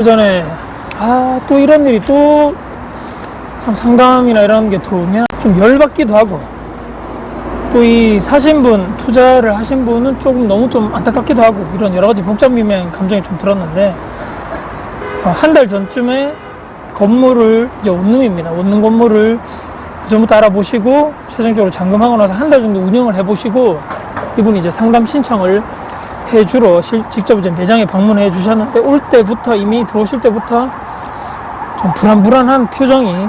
그 전에 또 이런 일이 또 참 상담이나 이런 게 들어오면 좀 열받기도 하고, 또 이 사신 분, 투자를 하신 분은 조금 너무 좀 안타깝기도 하고, 이런 여러 가지 복잡미묘한 감정이 좀 들었는데, 한 달 전쯤에 건물을 이제 원룸입니다. 원룸 건물을 그전부터 알아보시고 최종적으로 잔금하고 나서 한 달 정도 운영을 해보시고, 이분이 이제 상담 신청을 해주러 직접 이제 매장에 방문해 주셨는데, 올 때부터, 이미 들어오실 때부터 좀 불안불안한 표정이.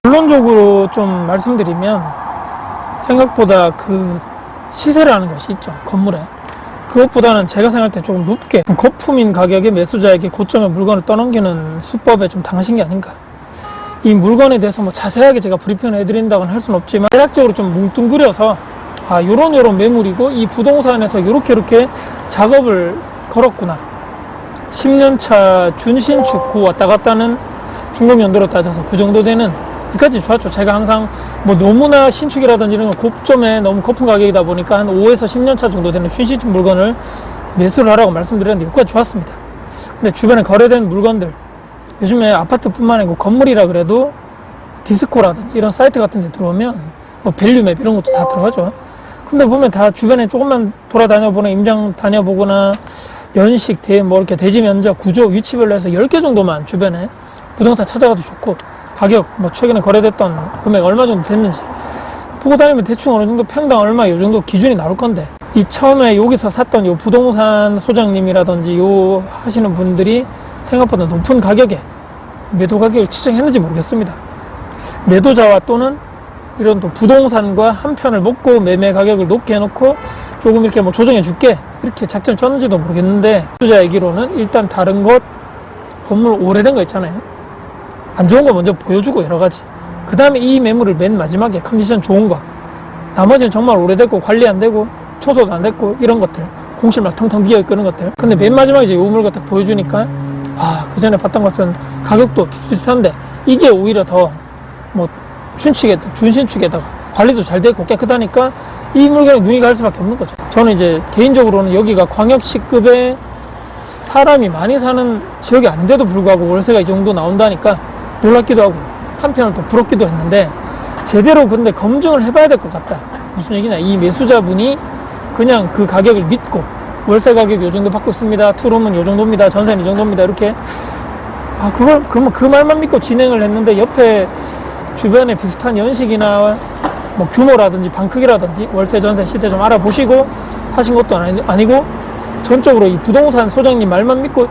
결론적으로 좀 말씀드리면, 생각보다 그 시세라는 것이 있죠, 건물에. 그것보다는 제가 생각할 때 조금 높게 거품인 가격에 매수자에게 고점의 물건을 떠넘기는 수법에 좀 당하신 게 아닌가. 이 물건에 대해서 뭐 자세하게 제가 브리핑을 해드린다고는 할 수는 없지만, 대략적으로 좀 뭉뚱그려서 요런 매물이고, 이 부동산에서 요렇게 작업을 걸었구나, 10년차 준신축 고 왔다 갔다는 중급연도로 따져서 그 정도 되는, 여기까지 좋았죠. 제가 항상 뭐 너무나 신축이라든지 이런 거 고점에 너무 거품 가격이다 보니까 한 5에서 10년차 정도 되는 준신축 물건을 매수를 하라고 말씀드렸는데, 여기까지 좋았습니다. 근데 주변에 거래된 물건들, 요즘에 아파트뿐만 아니고 건물이라 그래도 디스코라든지 이런 사이트 같은 데 들어오면 뭐 밸류맵 이런 것도 다 들어가죠. 근데 보면 다 주변에 조금만 돌아다녀보거나 임장 다녀보거나 연식, 뭐 이렇게 대지 면적, 구조, 위치별로 해서 10개 정도만 주변에 부동산 찾아가도 좋고, 가격, 뭐 최근에 거래됐던 금액 얼마 정도 됐는지 보고 다니면 대충 어느 정도 평당 얼마 요 정도 기준이 나올 건데, 이 처음에 여기서 샀던 요 부동산 소장님이라든지 요 하시는 분들이 생각보다 높은 가격에 매도 가격을 측정했는지 모르겠습니다. 매도자와 또는 이런 또 부동산과 한 편을 먹고 매매 가격을 높게 해놓고 조금 이렇게 뭐 조정해 줄게 이렇게 작전을 쳤는지도 모르겠는데, 투자 얘기로는 일단 다른 것, 건물 오래된 거 있잖아요, 안 좋은 거 먼저 보여주고 여러 가지, 그 다음에 이 매물을 맨 마지막에 컨디션 좋은 거, 나머지는 정말 오래됐고 관리 안 되고 청소도 안 됐고 이런 것들, 공실 막 텅텅 비어있고 이런 것들, 근데 맨 마지막에 이제 이 물건 딱 보여주니까 그 전에 봤던 것은 가격도 비슷비슷한데 이게 오히려 더 뭐 준신축에다가 관리도 잘 되고 깨끗하니까 이 물건에 눈이 갈 수밖에 없는 거죠. 저는 이제 개인적으로는 여기가 광역시급의 사람이 많이 사는 지역이 아닌데도 불구하고 월세가 이 정도 나온다니까 놀랍기도 하고, 한편은 또 부럽기도 했는데, 제대로 근데 검증을 해봐야 될 것 같다. 무슨 얘기냐, 이 매수자분이 그냥 그 가격을 믿고 월세 가격 요 정도 받고 있습니다, 투룸은 요 정도입니다, 전세는 이 정도입니다, 이렇게 그 말만 믿고 진행을 했는데, 옆에 주변에 비슷한 연식이나 뭐 규모라든지 방 크기라든지 월세 전세 시세 좀 알아보시고 하신 것도 아니고 전적으로 이 부동산 소장님 말만 믿고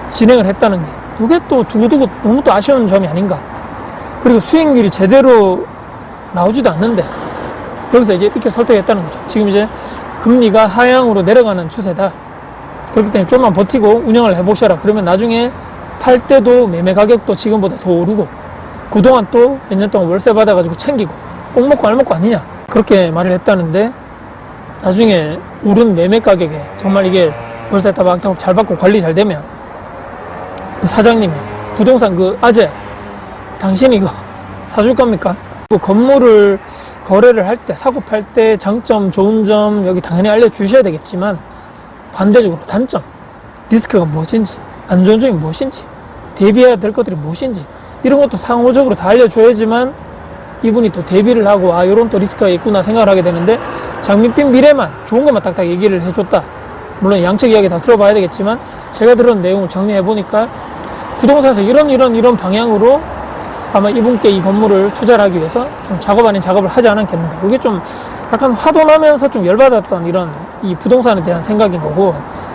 진행을 했다는 게, 이게 또 두고두고 너무 또 아쉬운 점이 아닌가. 그리고 수익률이 제대로 나오지도 않는데 여기서 이제 이렇게 설득했다는 거죠. 지금 이제 금리가 하향으로 내려가는 추세다, 그렇기 때문에 좀만 버티고 운영을 해보셔라. 그러면 나중에 팔 때도 매매 가격도 지금보다 더 오르고, 그동안 또 몇 년 동안 월세 받아가지고 챙기고 꼭 먹고 알 먹고 아니냐, 그렇게 말을 했다는데, 나중에 오른 매매 가격에 정말 이게 월세 따박따박 잘 받고 관리 잘 되면 그 사장님이 부동산 그 아재, 당신이 이거 사줄 겁니까? 그 건물을 거래를 할 때, 사고 팔 때 장점, 좋은 점 여기 당연히 알려주셔야 되겠지만, 반대적으로 단점, 리스크가 무엇인지, 안 좋은 점이 무엇인지, 대비해야 될 것들이 무엇인지, 이런 것도 상호적으로 다 알려줘야지만 이분이 또 대비를 하고 이런 또 리스크가 있구나 생각을 하게 되는데, 장밋빛 미래만 좋은 것만 딱딱 얘기를 해줬다. 물론 양측 이야기 다 들어봐야 되겠지만, 제가 들은 내용을 정리해 보니까 부동산에서 이런 방향으로 아마 이분께 이 건물을 투자를 하기 위해서 좀 작업 아닌 작업을 하지 않았겠는가. 이게 좀 약간 화도나면서 좀 열받았던 이런 이 부동산에 대한 생각인 거고,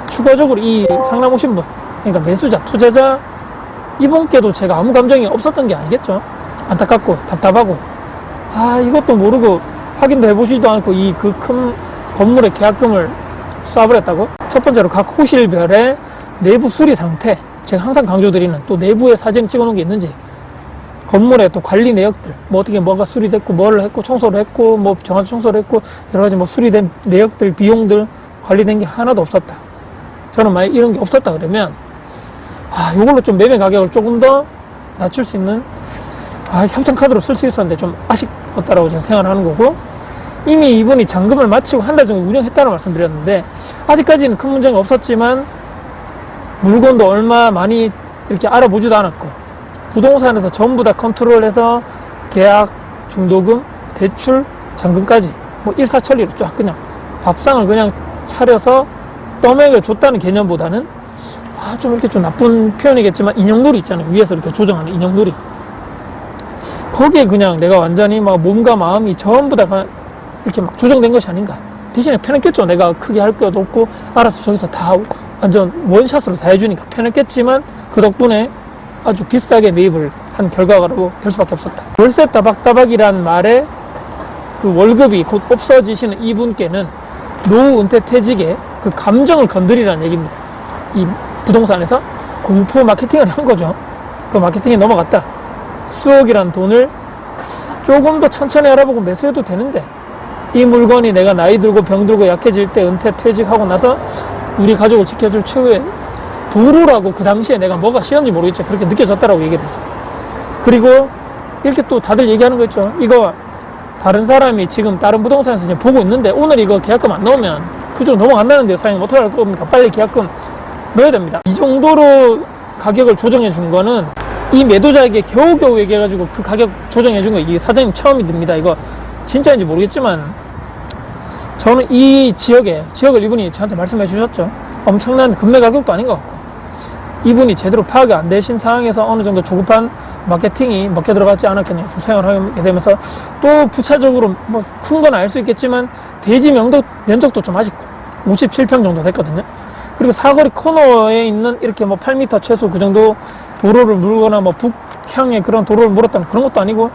추가적으로 이 상담 오신 분, 그러니까 매수자, 투자자 이분께도 제가 아무 감정이 없었던 게 아니겠죠. 안타깝고 답답하고, 이것도 모르고 확인도 해보지도 않고 이 그 큰 건물의 계약금을 쏴버렸다고? 첫 번째로 각 호실별의 내부 수리 상태, 제가 항상 강조드리는 또 내부에 사진 찍어놓은 게 있는지, 건물의 또 관리 내역들, 뭐 어떻게 뭐가 수리됐고 뭐를 했고 청소를 했고 뭐 정화 청소를 했고 여러 가지 뭐 수리된 내역들, 비용들 관리된 게 하나도 없었다. 저는 만약 이런 게 없었다 그러면 이걸로 좀 매매 가격을 조금 더 낮출 수 있는 협상 카드로 쓸 수 있었는데 좀 아쉽었다라고 저는 생각을 하는 거고, 이미 이분이 잔금을 마치고 한 달 정도 운영했다고 말씀드렸는데 아직까지는 큰 문제가 없었지만 물건도 얼마 많이 이렇게 알아보지도 않았고 부동산에서 전부 다 컨트롤해서 계약, 중도금, 대출, 잔금까지 뭐 일사천리로 쫙 그냥 밥상을 그냥 차려서 떠먹여 줬다는 개념보다는 좀 이렇게 좀 나쁜 표현이겠지만 인형놀이 있잖아요. 위에서 이렇게 조정하는 인형놀이. 거기에 그냥 내가 완전히 막 몸과 마음이 전부 다 이렇게 막 조정된 것이 아닌가. 대신에 편했겠죠. 내가 크게 할 것도 없고 알아서 저기서 다 완전 원샷으로 다 해주니까 편했겠지만 그 덕분에 아주 비싸게 매입을 한 결과로 될 수밖에 없었다. 월세 따박따박이란 말에 그 월급이 곧 없어지시는 이분께는 노후 은퇴 퇴직의 그 감정을 건드리라는 얘기입니다. 이 부동산에서 공포 마케팅을 한 거죠. 그 마케팅에 넘어갔다. 수억이란 돈을 조금 더 천천히 알아보고 매수해도 되는데 이 물건이 내가 나이 들고 병 들고 약해질 때 은퇴 퇴직하고 나서 우리 가족을 지켜줄 최후의 보루라고 그 당시에 내가 뭐가 쉬었는지 모르겠죠. 그렇게 느껴졌다라고 얘기를 했어. 그리고 이렇게 또 다들 얘기하는 거 있죠. 이거 다른 사람이 지금 다른 부동산에서 지금 보고 있는데 오늘 이거 계약금 안 넣으면 그쪽 넘어간다는데요. 사장님 어떻게 할 겁니까? 빨리 계약금 넣어야 됩니다. 이 정도로 가격을 조정해 준 거는 이 매도자에게 겨우겨우 얘기해가지고 그 가격 조정해 준 거 이게 사장님 처음이 듭니다. 이거 진짜인지 모르겠지만 저는 이 지역을 이분이 저한테 말씀해 주셨죠. 엄청난 금매 가격도 아닌 것 같고 이분이 제대로 파악이 안 되신 상황에서 어느 정도 조급한 마케팅이 먹혀 들어갔지 않았겠냐 좀 생각을 하게 되면서 또 부차적으로 뭐 큰 건 알 수 있겠지만 대지 면적도 좀 아쉽고 57평 정도 됐거든요. 그리고 사거리 코너에 있는 이렇게 뭐 8m 최소 그 정도 도로를 물거나 뭐 북향의 그런 도로를 물었다는 그런 것도 아니고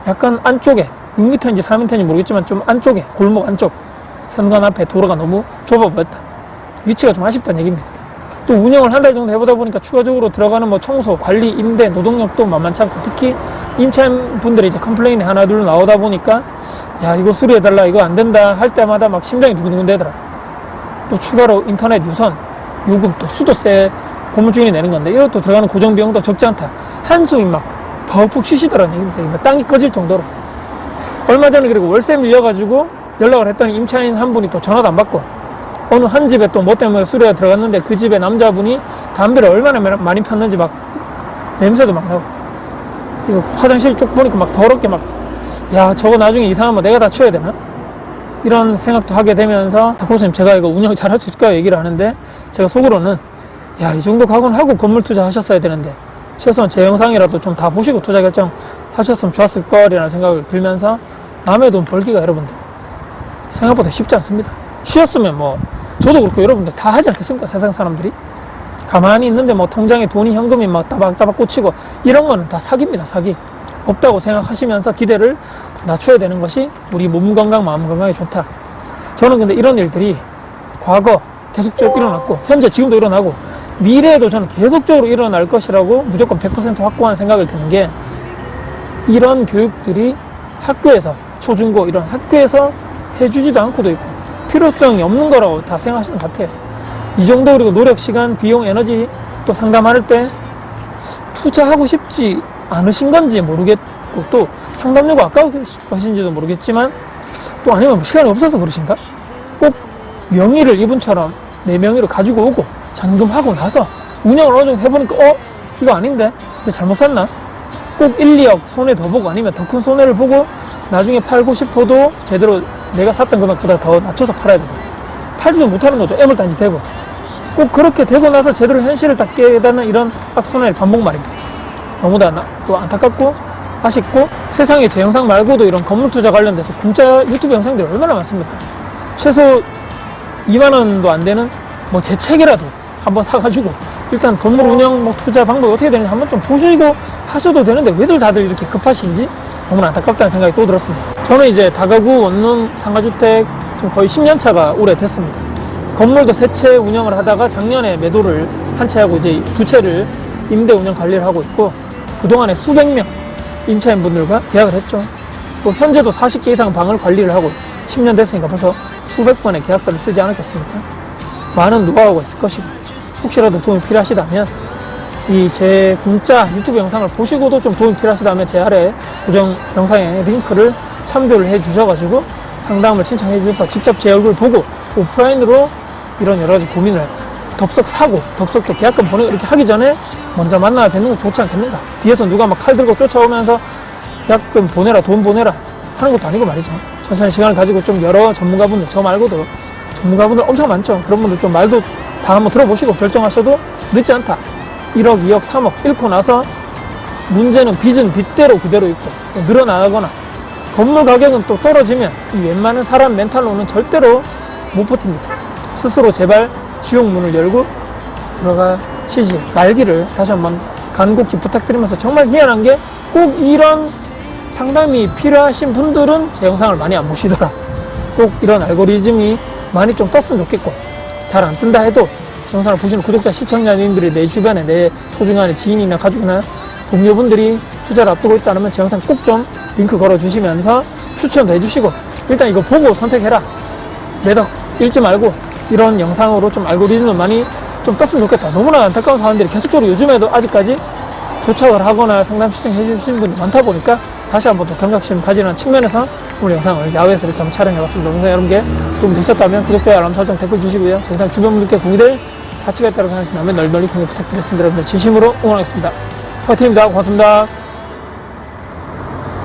약간 안쪽에 6m인지 4m인지 모르겠지만 좀 안쪽에 골목 안쪽 현관 앞에 도로가 너무 좁아 보였다. 위치가 좀 아쉽다는 얘기입니다. 또 운영을 한 달 정도 해보다 보니까 추가적으로 들어가는 뭐 청소, 관리, 임대, 노동력도 만만치 않고 특히 임차인 분들이 이제 컴플레인이 하나 둘 나오다 보니까 야 이거 수리해달라 이거 안 된다 할 때마다 막 심장이 두근두근 되더라. 또 추가로 인터넷 유선, 요금 또 수도세 건물주인이 내는 건데 이것도 들어가는 고정비용도 적지 않다. 한숨이 막 푹 쉬시더라는 얘기입니다. 땅이 꺼질 정도로. 얼마 전에 그리고 월세 밀려가지고 연락을 했더니 임차인 한 분이 또 전화도 안 받고 어느 한 집에 또 뭐 때문에 수리가 들어갔는데 그 집에 남자분이 담배를 얼마나 많이 폈는지 막 냄새도 막 나고 이거 화장실 쪽 보니까 막 더럽게 막 야 저거 나중에 이상하면 내가 다 치워야 되나? 이런 생각도 하게 되면서 박호수님 제가 이거 운영 잘 할 수 있을까요? 얘기를 하는데 제가 속으로는 야 이 정도 각오는 하고 건물 투자 하셨어야 되는데 최소한 제 영상이라도 좀 다 보시고 투자 결정 하셨으면 좋았을 거라는 생각을 들면서 남의 돈 벌기가 여러분들 생각보다 쉽지 않습니다. 쉬었으면 뭐 저도 그렇고 여러분들 다 하지 않겠습니까? 세상 사람들이 가만히 있는데 뭐 통장에 돈이 현금이 막 따박따박 꽂히고 이런 거는 다 사기입니다. 사기. 없다고 생각하시면서 기대를 낮춰야 되는 것이 우리 몸 건강 마음 건강에 좋다. 저는 근데 이런 일들이 과거 계속적으로 일어났고 현재 지금도 일어나고 미래에도 저는 계속적으로 일어날 것이라고 무조건 100% 확고한 생각을 드는 게 이런 교육들이 학교에서 초중고 이런 학교에서 해주지도 않고도 있고 필요성이 없는 거라고 다 생각하시는 것 같아요. 이 정도 그리고 노력, 시간, 비용, 에너지 또 상담할 때 투자하고 싶지 않으신 건지 모르겠고 또 상담료가 아까운 것인지도 모르겠지만 또 아니면 시간이 없어서 그러신가? 꼭 명의를 이분처럼 내 명의로 가지고 오고 잔금하고 나서 운영을 어느 정도 해보니까 이거 아닌데? 근데 잘못 샀나? 꼭 1, 2억 손해 더 보고 아니면 더 큰 손해를 보고 나중에 팔고 싶어도 제대로 내가 샀던 금액보다 더 낮춰서 팔아야 되고 팔지도 못하는 거죠. 애물단지 되고 꼭 그렇게 되고 나서 제대로 현실을 딱 깨닫는 이런 악순환의 반복 말입니다. 너무나 또 안타깝고 아쉽고 세상에 제 영상 말고도 이런 건물 투자 관련돼서 공짜 유튜브 영상들이 얼마나 많습니까? 최소 2만원도 안 되는 뭐 제 책이라도 한번 사가지고 일단 건물 운영 뭐 투자 방법이 어떻게 되는지 한번 좀 보시고 하셔도 되는데 왜들 다들 이렇게 급하신지 너무나 안타깝다는 생각이 또 들었습니다. 저는 이제 다가구 원룸 상가주택 지금 거의 10년 차가 오래 됐습니다. 건물도 세 채 운영을 하다가 작년에 매도를 한 채 하고 이제 두 채를 임대 운영 관리를 하고 있고 그동안에 수백 명 임차인분들과 계약을 했죠. 또 현재도 40개 이상 방을 관리를 하고 10년 됐으니까 벌써 수백 번의 계약서를 쓰지 않았겠습니까? 많은 노하우가 있을 것이고 혹시라도 도움이 필요하시다면 이 제 문자 유튜브 영상을 보시고도 좀 도움이 필요하시다면 제 아래 고정 영상에 링크를 참조를 해 주셔가지고 상담을 신청해 주셔서 직접 제 얼굴 보고 오프라인으로 이런 여러 가지 고민을 덥석 사고 덥석도 계약금 보내고 이렇게 하기 전에 먼저 만나야 되는 건 좋지 않겠는가. 뒤에서 누가 막 칼 들고 쫓아오면서 계약금 보내라 돈 보내라 하는 것도 아니고 말이죠. 천천히 시간을 가지고 좀 여러 전문가분들, 저 말고도 전문가분들 엄청 많죠. 그런 분들 좀 말도 다 한번 들어보시고 결정하셔도 늦지 않다. 1억, 2억, 3억 잃고 나서 문제는 빚은 빚대로 그대로 있고 늘어나거나 건물 가격은 또 떨어지면 이 웬만한 사람 멘탈로는 절대로 못 버팁니다. 스스로 제발 지옥문을 열고 들어가시지 말기를 다시 한번 간곡히 부탁드리면서, 정말 희한한 게 꼭 이런 상담이 필요하신 분들은 제 영상을 많이 안 보시더라. 꼭 이런 알고리즘이 많이 좀 떴으면 좋겠고, 잘 안 뜬다 해도 영상을 보시는 구독자, 시청자님들이 내 주변에 내 소중한 지인이나 가족이나 동료분들이 투자를 앞두고 있다면 제 영상 꼭 좀 링크 걸어주시면서 추천도 해주시고, 일단 이거 보고 선택해라, 매덕 읽지 말고 이런 영상으로 좀 알고리즘을 많이 좀 떴으면 좋겠다. 너무나 안타까운 사람들이 계속적으로 요즘에도 아직까지 도착을 하거나 상담 신청해 주시는 분이 많다 보니까 다시 한번 더 경각심 가지는 측면에서 오늘 영상을 야외에서 이렇게 한번 촬영해봤습니다. 영상 여러분께 도움이 되셨다면 구독, 좋아요, 알람 설정, 댓글 주시고요. 제 영상 주변 분들께 공유될 가치가 있다고 생각하신다면 널리 공유 부탁드리겠습니다. 여러분들 진심으로 응원하겠습니다. 화이팅입니다. 고맙습니다.